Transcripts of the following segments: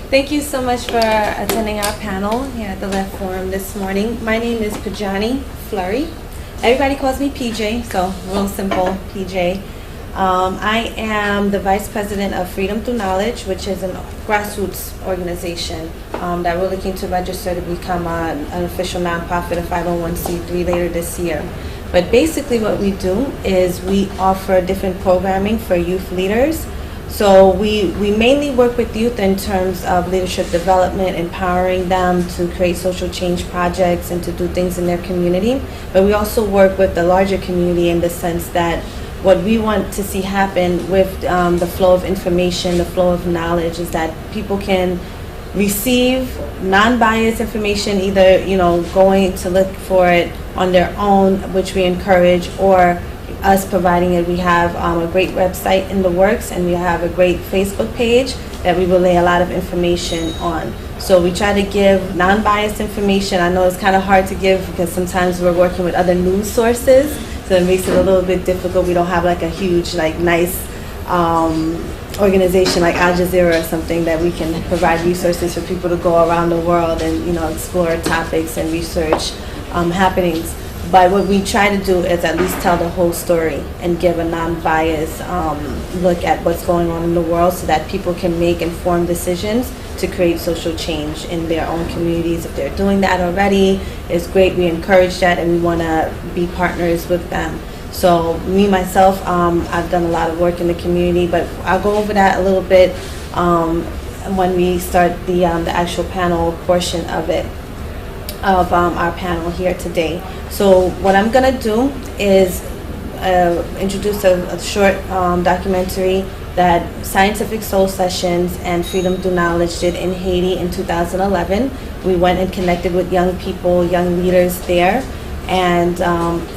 Thank you so much for attending our panel here at the Left Forum this morning. My name is Pojanee Fleury. Everybody calls me PJ, so real simple, PJ. I am the Vice President of Freedom Through Knowledge, which is a grassroots organization that we're looking to register to become an official nonprofit, a 501c3 later this year. But basically what we do is we offer different programming for youth leaders. So we mainly work with youth in terms of leadership development, empowering them to create social change projects and to do things in their community. But we also work with the larger community in the sense that what we want to see happen with the flow of information, the flow of knowledge, is that people can receive non-biased information, either going to look for it on their own, which we encourage, or us providing it. We have a great website in the works, and we have a great Facebook page that we relay a lot of information on. So we try to give non-biased information. I know it's kind of hard to give because sometimes we're working with other news sources, so it makes it a little bit difficult. We don't have like a huge, nice organization like Al Jazeera or something that we can provide resources for people to go around the world and explore topics and research happenings. But what we try to do is at least tell the whole story and give a non-biased look at what's going on in the world so that people can make informed decisions to create social change in their own communities. If they're doing that already, it's great. We encourage that, and we want to be partners with them. So me, myself, I've done a lot of work in the community, but I'll go over that a little bit when we start the actual panel portion of it, of our panel here today. So what I'm going to do is introduce a short documentary that Scientific Soul Sessions and Freedom Through Knowledge did in Haiti in 2011. We went and connected with young people, young leaders there, and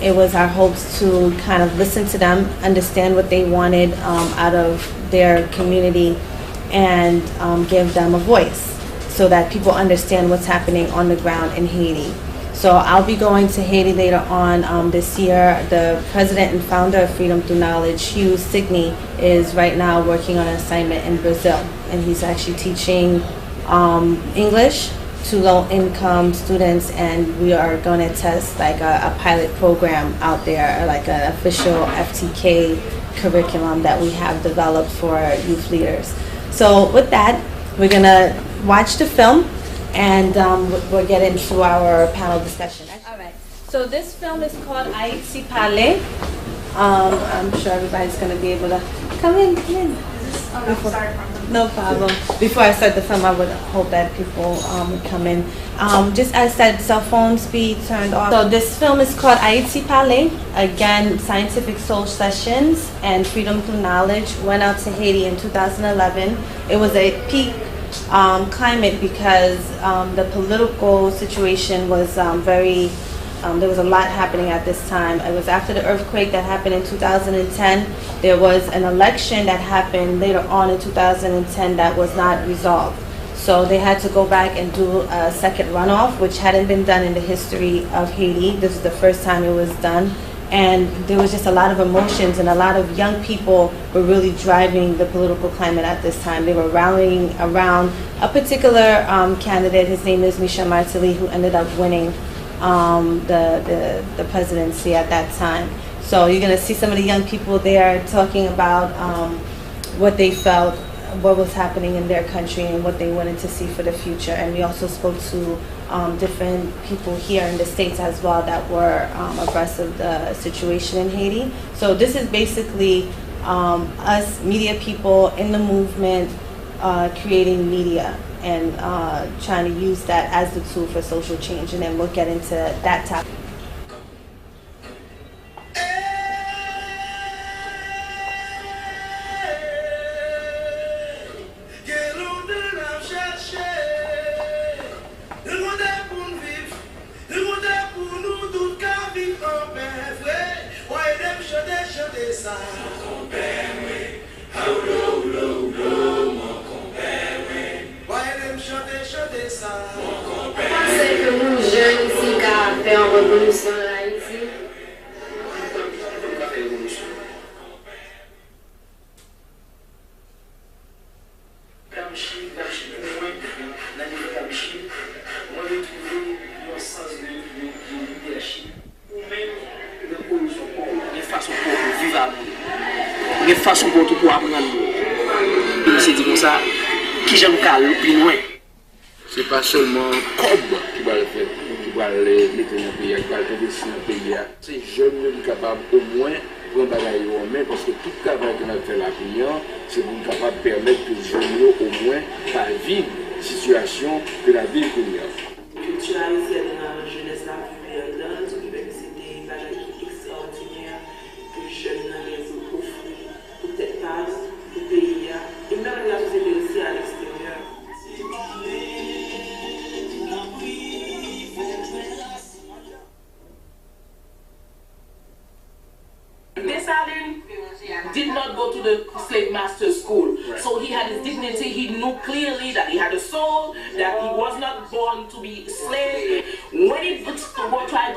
it was our hopes to kind of listen to them, understand what they wanted out of their community, and give them a voice so that people understand what's happening on the ground in Haiti. So I'll be going to Haiti later on this year. The president and founder of Freedom Through Knowledge, Hugh Signey, is right now working on an assignment in Brazil, and he's actually teaching English to low-income students, and we are going to test like a pilot program out there, like an official FTK curriculum that we have developed for youth leaders. So with that, we're going to watch the film, and we'll get into our panel discussion. All right. So this film is called Eyez TV. I'm sure everybody's going to be able to come in. Oh, no, sorry. No problem. Before I start the film, I would hope that people would come in. Just as that cell phones be turned off. So this film is called Eyez TV. Again, Scientific Soul Sessions and Freedom Through Knowledge went out to Haiti in 2011. It was a peak climate because the political situation was there was a lot happening at this time. It was after the earthquake that happened in 2010. There was an election that happened later on in 2010 that was not resolved. So they had to go back and do a second runoff, which hadn't been done in the history of Haiti. This is the first time it was done. And there was just a lot of emotions, and a lot of young people were really driving the political climate at this time. They were rallying around a particular candidate. His name is Michel Martelly, who ended up winning the presidency at that time. So you're going to see some of the young people there talking about what they felt, what was happening in their country, and what they wanted to see for the future. And we also spoke to different people here in the States as well that were abreast of the situation in Haiti. So this is basically us media people in the movement creating media and trying to use that as the tool for social change. And then we'll get into that topic. une façon pour tout pour apprendre. Et c'est dit comme ça, qui j'aime caler plus loin. C'est pas seulement Cobb qui va le faire, qui va les mettre dans le pays, qui va le faire dans le pays. C'est jeunes qui sont capables au moins de prendre bagaille en main parce que tout travail qu'on a fait la client, c'est pour capable de permettre que les jeunes au moins pas vivre la situation de la vie qu'on a. Culturaliser dans la jeunesse la période, ce qui fait que c'était une bagaille extraordinaire que les jeunes les ont offert pour cette base, pour le pays, et même la société aussi à l'extérieur. Dessalines did not go to the slave master school, so he had his dignity. He knew clearly that he had a soul, that he was not born to be a slave. When he was trying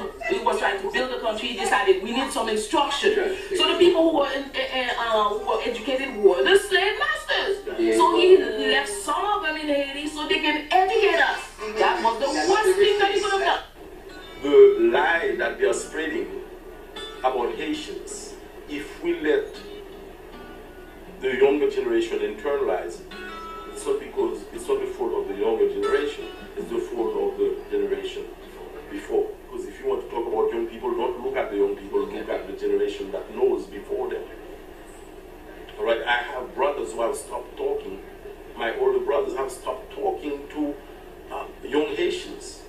to build the country, he decided we need some instruction. So the people who were educated were the slave masters. So he left some of them in Haiti so they can educate us. That was the worst thing that he could have done. The lie that they are spreading about Haitians, if we let the younger generation internalize it, it's not the fault of the younger generation, it's the fault of the generation before. Because if you want to talk about young people, don't look at the young people, look at the generation that knows before them. All right, I have brothers who have stopped talking. My older brothers have stopped talking to young Haitians.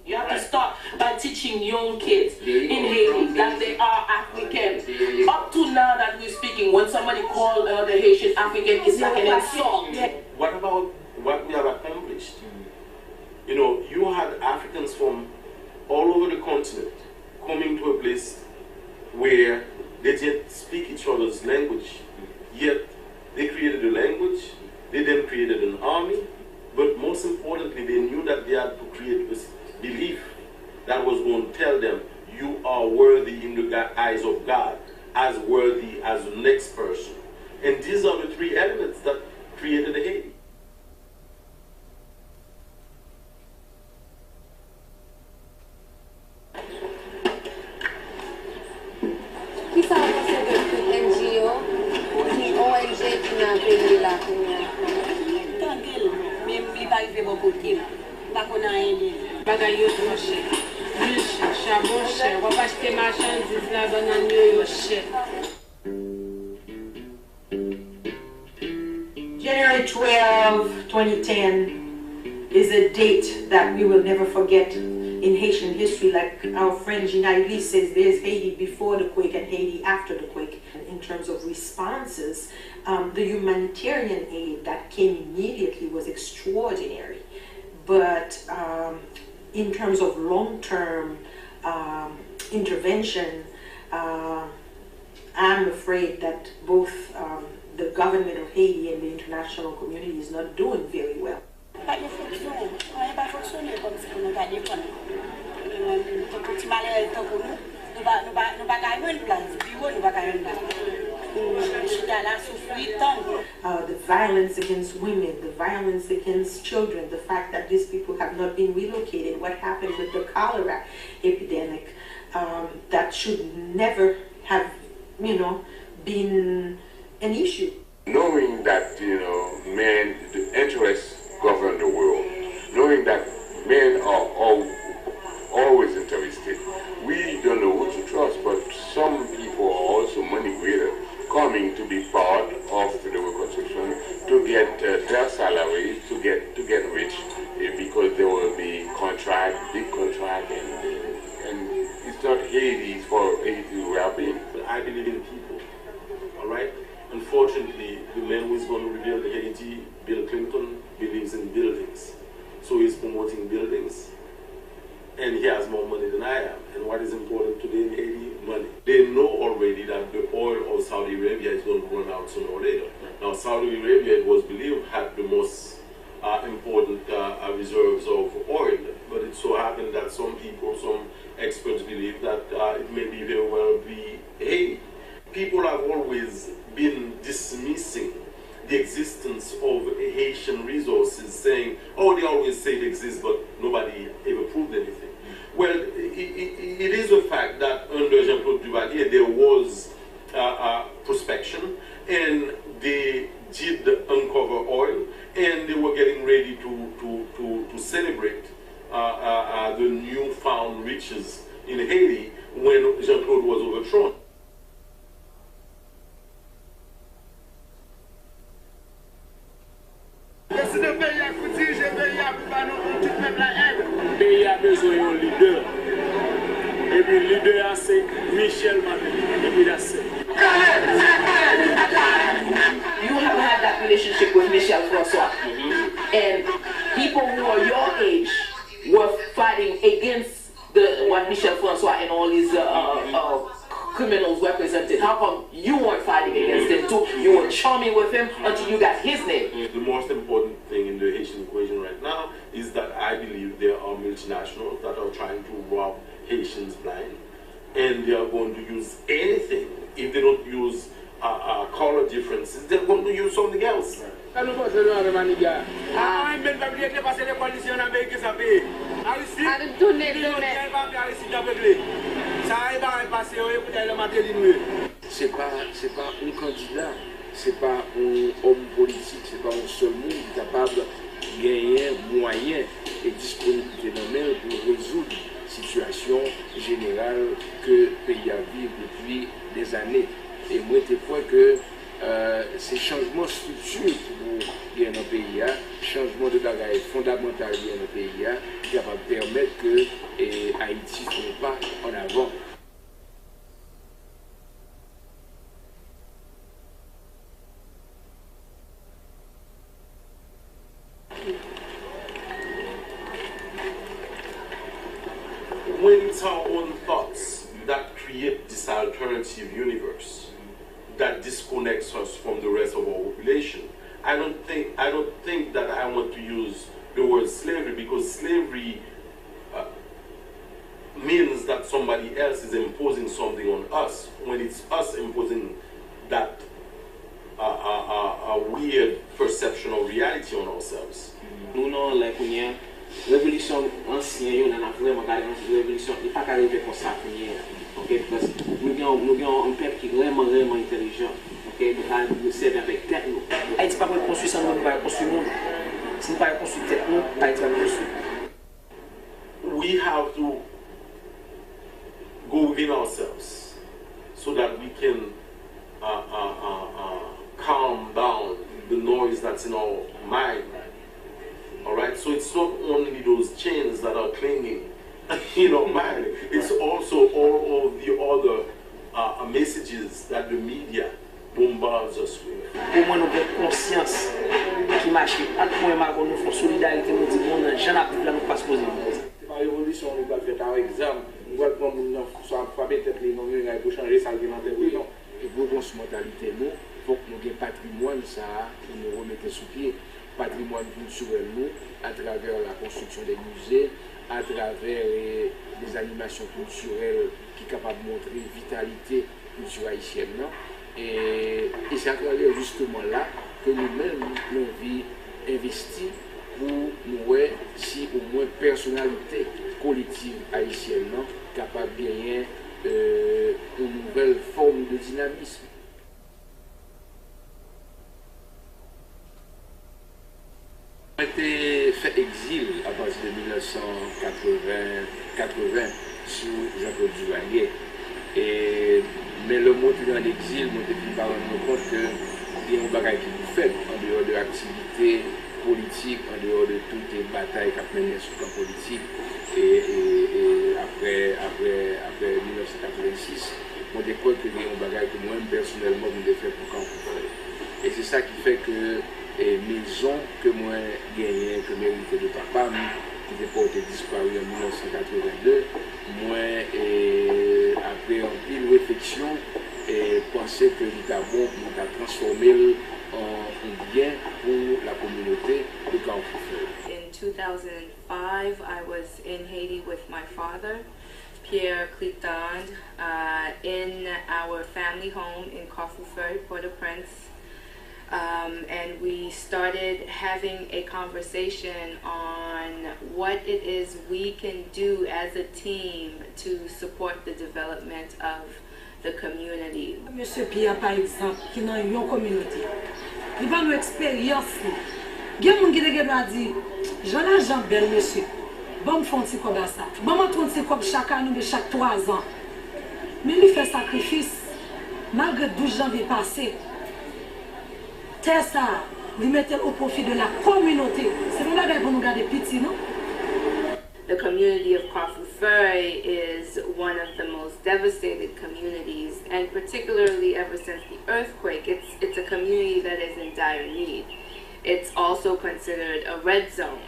You have to start by teaching young kids in Haiti that they are African. Up to now that we're speaking, when somebody calls the Haitian African, it's like an insult. What about what we have accomplished? You know, you had Africans from all over the continent coming to a place where they didn't speak each other's language, yet they created a language, they then created an army, but most importantly, they knew that they had to create this belief that was going to tell them you are worthy in the eyes of God, as worthy as the next person. And these are the three elements that created Haiti. Qui ça va passer de NGO, qui ONG qui n'a payé la Tranquille, même il va arriver beaucoup de temps. Pas qu'on a aidé. Bagaille trop cher. L'huile cher, charbon cher. On va acheter marchandises là, banane cher. January 12, 2010 is a date that we will never forget in Haitian history. Like our friend Gina Elise says, there's Haiti before the quake and Haiti after the quake. In terms of responses, the humanitarian aid that came immediately was extraordinary. But in terms of long-term intervention, I'm afraid that both the government of Haiti and the international community is not doing very well. The violence against women, the violence against children, the fact that these people have not been relocated, what happened with the cholera epidemic, that should never have, been an issue. Knowing that, men, the interests govern the world, knowing that men are always interested, we don't know who to trust, but some people are also money greater, coming to be part of the reconstruction, to get their salaries, to get rich, because there will be big contract, and it's not Haiti for Haiti well-being. I believe in people, all right? Unfortunately, the man who is going to rebuild Haiti, Bill Clinton, believes in buildings. So he's promoting buildings, and he has more money than I am. And what is important today in Haiti? Money. They know already that the oil of Saudi Arabia is going to run out sooner or later. Now, Saudi Arabia, it was believed, had the most important reserves of oil, but it so happened that some people, some experts believe that it may be very well be Haiti. People have always been dismissing the existence of Haitian resources, saying, oh, they always say it exists, but nobody ever proved anything. Well, it is a fact that under Jean-Claude Duvalier there was prospection, and they did uncover oil, and they were getting ready to celebrate the newfound riches in Haiti when Jean-Claude was overthrown. Pays a besoin d'un leader. Et puis le leader c'est Michel Manet. Et puis c'est. You have had that relationship with Michel Francois, and people who are your age were fighting against what Michel Francois and all these criminals represented. How come you weren't fighting against him too? You were charming with him until you got his name. The most important thing in the Haitian equation right now is that I believe there are multinationals that are trying to rob Haitians blind, and they are going to use anything. If they don't use color differences, they're going to use something else. Quand nous pensons à la maniga, même pas oublier de passer les conditions en Amérique, ça paye. Aristide, c'est pas un candidat, c'est pas un homme politique, c'est pas un seul monde qui est capable de gagner moyens et disponibilité dans le pour résoudre la situation générale que le pays a vécu depuis des années. Et moi, je crois que ces changements structurels pour gagner dans le pays, changement de bagaille fondamental dans le pays, qui va permettre que Haïti ne soit pas en avant. When it's our own thoughts that create this alternative universe that disconnects us from the rest of our population, I don't think that I want to use the word slavery, because slavery means that somebody else is imposing something on us, when it's us imposing that a weird perception of reality on ourselves. Nous non la première révolution ancienne, on a vraiment gardé une révolution, il pas arrivé comme ça première. OK, parce que nous avons un peuple qui est vraiment intelligent. OK, nous servons avec tête nous. Haïti pas pour construire ça, nous pas construire monde. Si nous pas construire tête nous, Haïti va construire. We have to go within ourselves so that we can calm down the noise that's in our mind. All right, so it's not only those chains that are clinging in our mind, it's also all of the other messages that the media bombards us with. Pour moi, nous avons conscience qui marche. À tout moment, nous faisons solidarité, nous disons, j'en ai là, nous pas se poser. La révolution, nous doit faire un exemple. Nous doit prendre nous soit peut-être les noms pour changer sa alimentaire ou non. Et pour notre mentalité, nous, il faut que nous ayons un patrimoine, ça, pour nous remettre sous pied. Patrimoine culturel, nous, à travers la construction des musées, à travers les animations culturelles qui sont capables de montrer vitalité culturelle haïtienne. Et c'est à travers justement là que nous-mêmes, nous avons investi pour nous voir si au moins personnalité collective haïtienne capable de gagner une nouvelle forme de dynamisme. J'ai été fait exil à partir de 1980 sous Abdul-Wahaab. Mais le mot dans l'exil, moi, depuis par rendre compte qu'il y a un bagage qui vous fait en dehors de l'activité politique, en dehors de toutes les batailles qu'on mené sur le plan politique. Et après 1986, moi, je crois qu'il y a un bagage que moi, personnellement, je fait pour qu'on fait. Et c'est ça qui fait que maison que moi gagné, que mérité de papa, qui était porté disparu en 1982, moi, après un pile réflexion, pensais que l'État bon pour transformer en bien pour la communauté de Carrefour. In 2005, I was in Haiti with my father, Pierre Clitand, in our family home in Carrefour, Port-au-Prince. And we started having a conversation on what it is we can do as a team to support the development of the community. Monsieur Pierre, par exemple, qui dans une communauté, il va nous expérience. Il y a des gens qui doivent dire, Jean bel monsieur, bon me font comme ça, bon me font comme chaque année, mais chaque 3 ans. Mais il fait sacrifice, malgré 12 janvier passé. C'est ça, il met au profit de la communauté. C'est pour ça pour nous garder petit, non? The community of Fleury is one of the most devastated communities, and particularly ever since the earthquake, it's a community that is in dire need. It's also considered a red zone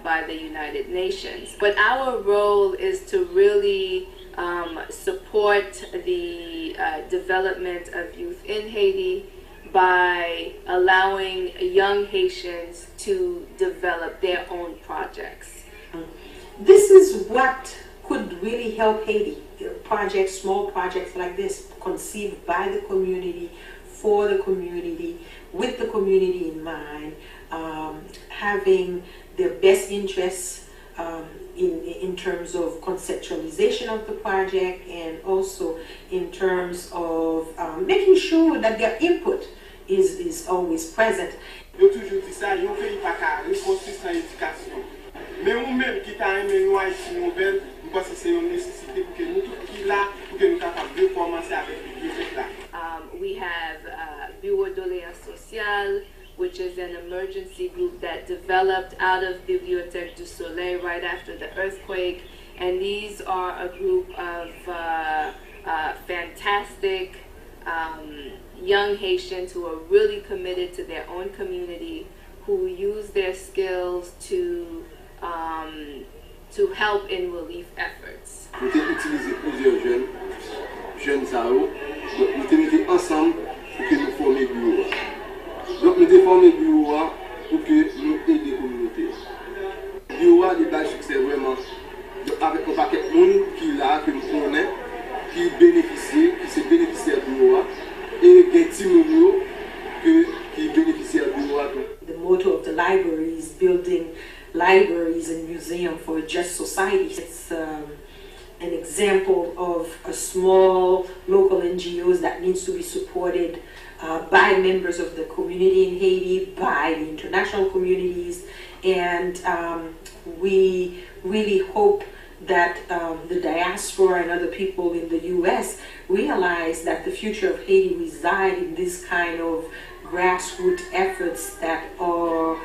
by the United Nations. But our role is to really support the development of youth in Haiti by allowing young Haitians to develop their own projects. This is what could really help Haiti. Projects, small projects like this, conceived by the community, for the community, with the community in mind, having their best interests in terms of conceptualization of the project, and also in terms of making sure that their input is always present. Mais nous-mêmes qui avons une Haïti nouvelle, nous pensons que c'est une nécessité pour que nous tous qui là, pour que nous capables de commencer avec les bibliothèques là. We have Bureau Doléance Sociale, which is an emergency group that developed out of Bibliothèque du Soleil right after the earthquake, and these are a group of fantastic young Haitians who are really committed to their own community, who use their skills to help in relief efforts. Nous avons utilisé plusieurs jeunes Zao, donc nous avons mis ensemble pour que nous formions le bureau. Donc nous avons formé le bureau pour que nous aidions les communautés. Le bureau a des bases succès vraiment avec un paquet de monde qui est là, que nous connaissons, qui bénéficie, qui se bénéficie du bureau, et des petits mouvements qui bénéficient du bureau. The motto of the library is building libraries and museums for a just society. It's an example of a small local NGOs that needs to be supported by members of the community in Haiti, by the international communities, and we really hope that the diaspora and other people in the U.S. realize that the future of Haiti resides in this kind of grassroots efforts that are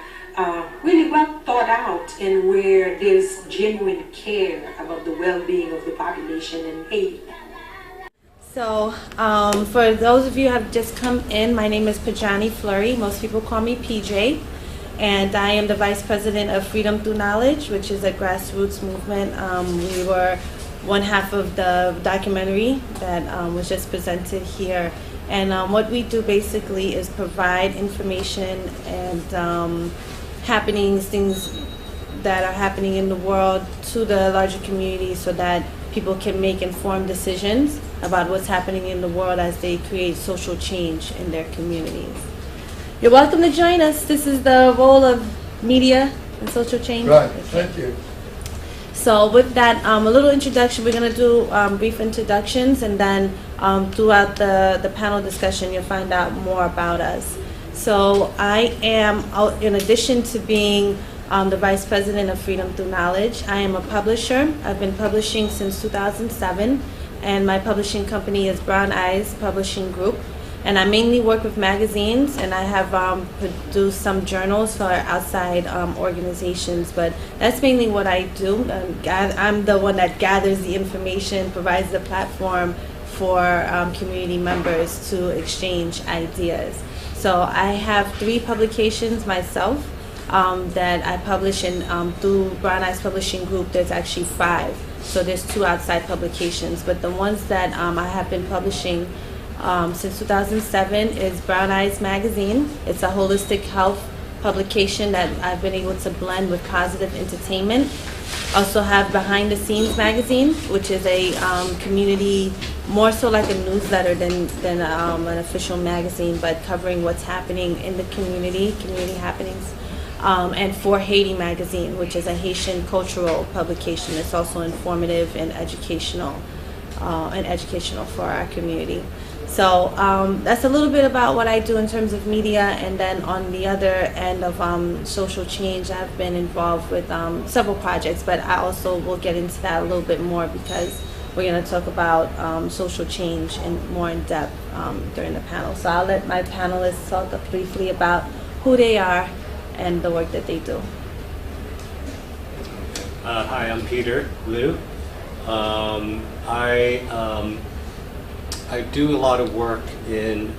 really well thought out, and where there's genuine care about the well-being of the population in Haiti. So, for those of you who have just come in, my name is Pojanee Fleury. Most people call me PJ, and I am the Vice President of Freedom Through Knowledge, which is a grassroots movement. We were one half of the documentary that was just presented here. And what we do basically is provide information and happenings, things that are happening in the world to the larger community, so that people can make informed decisions about what's happening in the world as they create social change in their communities. You're welcome to join us. This is the role of media and social change. Right, thank you. So with that, a little introduction. We're going to do brief introductions, and then throughout the panel discussion, you'll find out more about us. So I am, in addition to being the Vice President of Freedom Through Knowledge, I am a publisher. I've been publishing since 2007, and my publishing company is Brown Eyes Publishing Group. And I mainly work with magazines, and I have produced some journals for outside organizations, but that's mainly what I do. I'm the one that gathers the information, provides the platform for community members to exchange ideas. So I have 3 publications myself that I publish, and through Brown Eyes Publishing Group there's actually 5. So there's 2 outside publications, but the ones that I have been publishing since 2007 is Brown Eyes Magazine. It's a holistic health publication that I've been able to blend with positive entertainment. Also have Behind the Scenes Magazine, which is a community, more so like a newsletter than an official magazine, but covering what's happening in the community happenings. And For Haiti Magazine, which is a Haitian cultural publication. It's also informative and educational. and educational for our community. So that's a little bit about what I do in terms of media, and then on the other end of social change, I've been involved with several projects, but I also will get into that a little bit more because we're going to talk about social change more in depth during the panel. So I'll let my panelists talk briefly about who they are and the work that they do. Hi, I'm Peter Liu. I do a lot of work in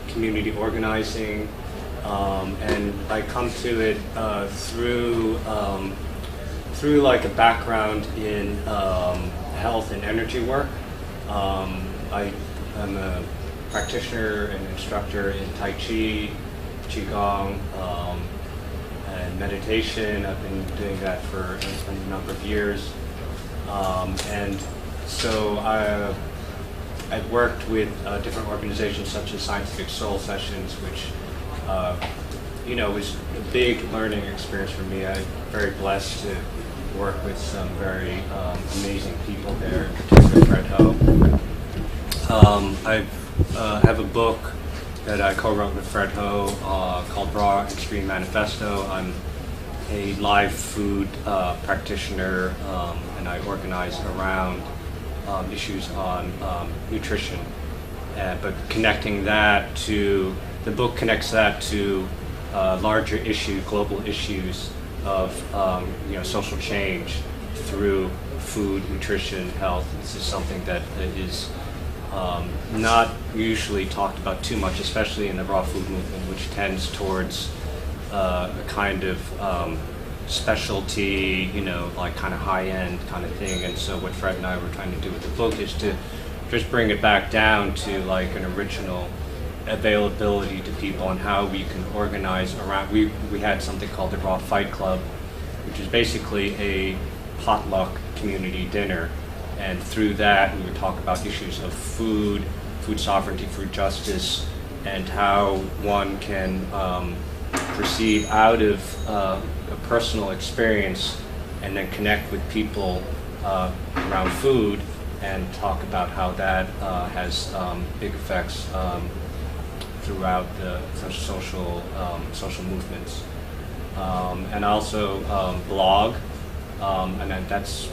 community organizing, and I come to it through like a background in health and energy work. I'm a practitioner and instructor in Tai Chi, Qigong, and meditation. I've been doing that for a number of years, and so I've worked with different organizations such as Scientific Soul Sessions, which was a big learning experience for me. I'm very blessed to work with some very amazing people there, in particular Fred Ho. I have a book that I co-wrote with Fred Ho called Raw Extreme Manifesto. I'm a live food practitioner, and I organize around issues on nutrition, but connecting that to, the book connects that to larger global issues of social change through food, nutrition, health. This is something that is not usually talked about too much, especially in the raw food movement, which tends towards a kind of specialty, like kind of high-end kind of thing. And so what Fred and I were trying to do with the book is to just bring it back down to like an original availability to people on how we can organize around. We had something called the Raw Fight Club, which is basically a potluck community dinner. And through that, we would talk about issues of food sovereignty, food justice, and how one can proceed out of a personal experience and then connect with people around food and talk about how that has big effects throughout the social movements. And also blog, and then that's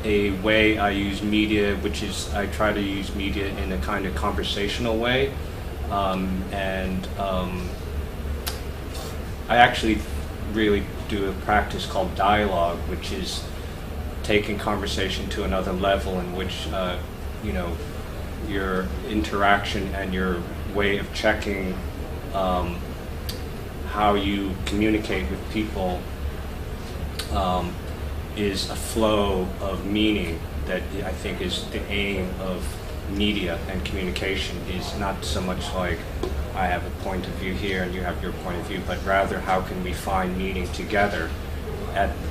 a way I use media, which is I try to use media in a kind of conversational way, and I actually really do a practice called dialogue, which is taking conversation to another level in which your interaction and your way of checking how you communicate with people is a flow of meaning that I think is the aim of media and communication. Is not so much like I have a point of view here and you have your point of view, but rather how can we find meaning together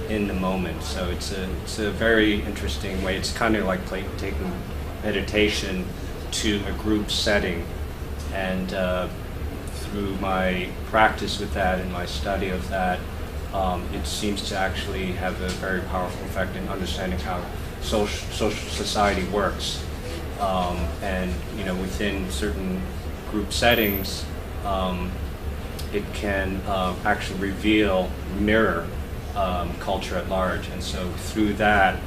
in the moment. So it's a very interesting way. It's kind of like taking meditation to a group setting, and through my practice with that and my study of that, it seems to actually have a very powerful effect in understanding how social society works. And within certain group settings, it can actually mirror culture at large. And so through that,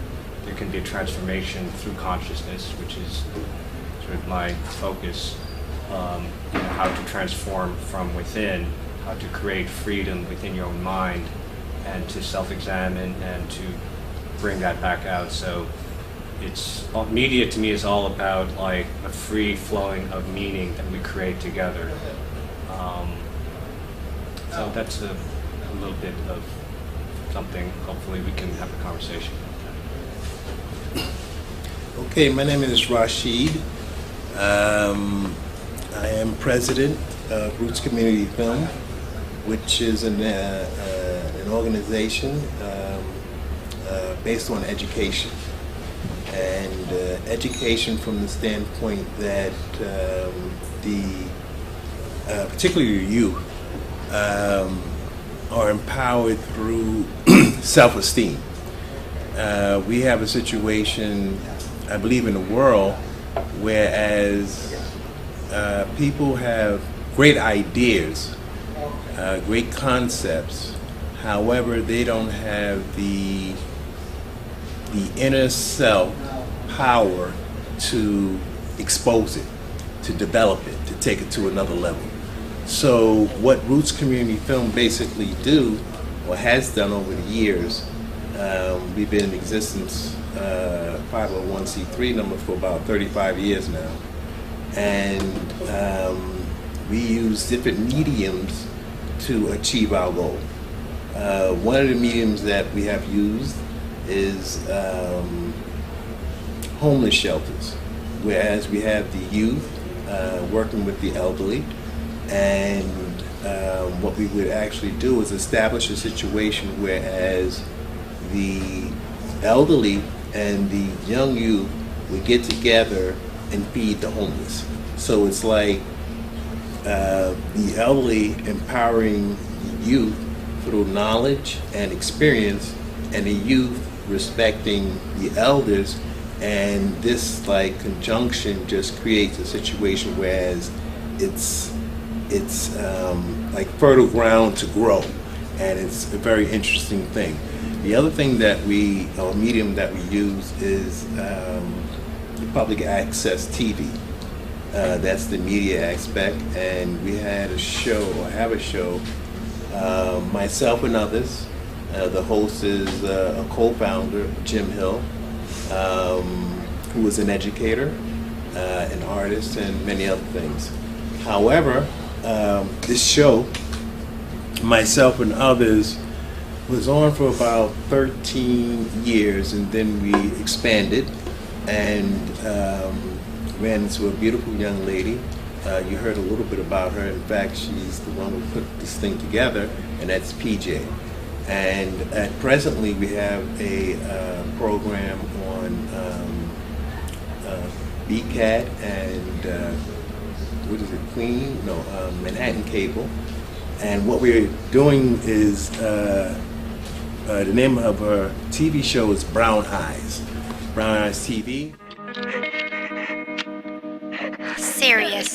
there can be a transformation through consciousness, which is sort of my focus, how to transform from within, how to create freedom within your own mind, and to self-examine and to bring that back out. So media to me is all about like a free flowing of meaning that we create together. So that's a little bit of something. Hopefully we can have a conversation. Okay, my name is Rasheed. I am president of Roots Community Film, which is an organization based on education. And education from the standpoint that particularly youth are empowered through self-esteem. We have a situation I believe, in the world, whereas people have great ideas, great concepts. However, they don't have the inner self power to expose it, to develop it, to take it to another level. So what Roots Community Film basically do, or has done over the years, we've been in existence, 501c3 number, for about 35 years now. And we use different mediums to achieve our goal. One of the mediums that we have used is homeless shelters, whereas we have the youth working with the elderly, and what we would actually do is establish a situation whereas the elderly and the young youth would get together and feed the homeless. So it's like the elderly empowering the youth through knowledge and experience, and the youth respecting the elders, and this like conjunction just creates a situation whereas it's like fertile ground to grow, and it's a very interesting thing. The other thing that or medium that we use is public access TV. That's the media aspect, and we had a show, or have a show, myself and others. The host is a co-founder, Jim Hill, who is an educator, an artist, and many other things. However, this show, myself and others, was on for about 13 years, and then we expanded and ran into a beautiful young lady. You heard a little bit about her. In fact, she's the one who put this thing together, and that's PJ. And presently we have a program on BCAT and what is it, Queen? No, Manhattan Cable. And what we're doing is, the name of our TV show is Brown Eyes. Brown Eyes TV. Serious.